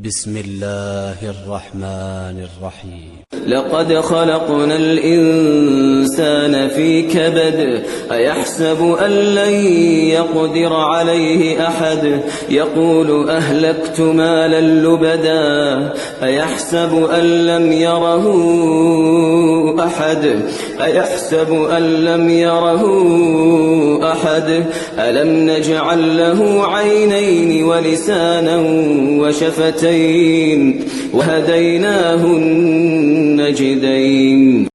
بسم الله الرحمن الرحيم. لقد خلقنا الإنسان في كبد أيحسب أن لن يقدر عليه أحد يقول أهلكت مالا لبدا أيحسب أن لم يره أحد ألم نجعل له عينين ولسانا وشفتين وهديناه النجدين.